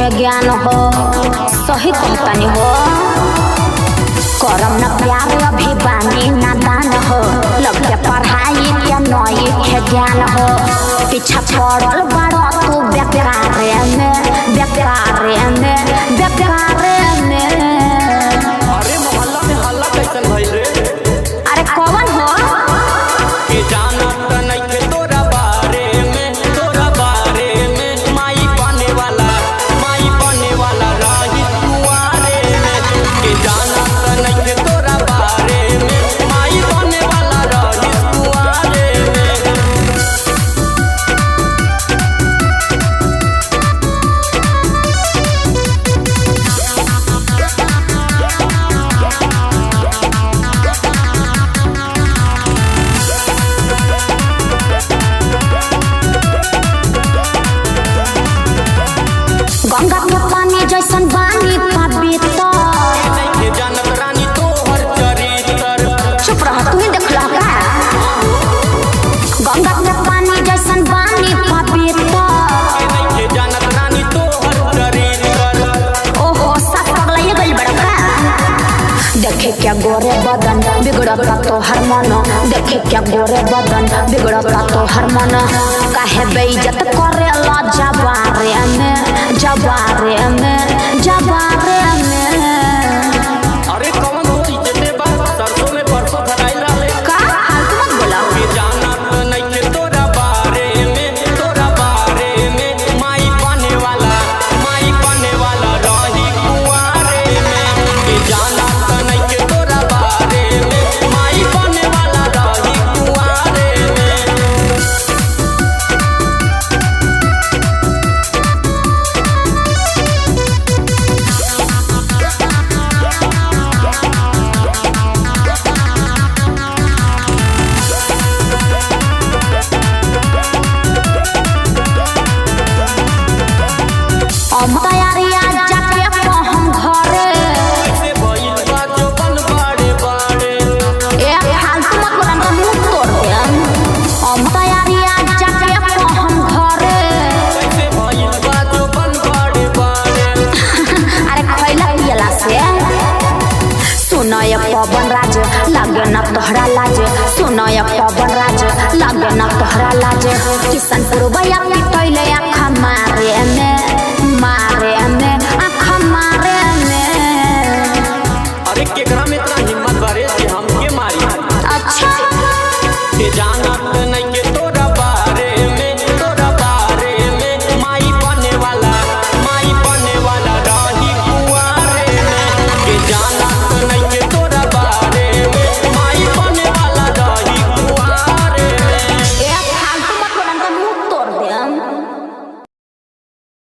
है ज्ञान हो सही कहतानी हो करम न प्यार अभी बानी नादान हो लग के पढ़ाई के नई है ज्ञान हो पीछा पड़ल बड़ो तू बेकार में बेकार में बेकार में। अरे मोहल्ला में हल्ला कैसन भइल रे? अरे कौन हो के जानत नहीं के तोरा बारे में माई बने वाला राही कुआरे में के जानत नहीं के तोरा बारे में माई बने वाला राही कुआरे में। गंगा के पानी जैसन बानी पवित्र के जानत रानी तोहर चरित्र। चुप रह तू ही देख ला का गंगा के पानी जैसन बानी पवित्र के जानत रानी तोहर चरित्र। ओहो सब पगलाइए गइल बड़का देखे क्या गोरे बदन बिगड़ता तो हर मन देखे क्या गोरे बदन बिगड़ता तो हर मन काहे बेइज्जत करेला जबारे में जबारे में जबारे में। अरे कौन हो इज्जते बा सरसों में परसों धराइल रहले का फालतू मत बोला के जानत नहीं के तोरा बारे में माई बने वाला राही कुआरे में के जानत नहीं के तोरा बारे में माई बने वाला राही कुआरे में। हम तैयारिया जाके हम घरे से भइल बा जोबन बाड़े बाड़े ए फालतू मत बोला ना मुंह तोड़ दे हम तैयारिया जाके हम घरे से भइल बा जोबन बाड़े बाड़े। अरे खैला पियला से सुनय पवन राज लागे न तोहरा लाज सुनय पवन राज लागे न तोहरा लाज किशनपुर भैया पिटैले आँखा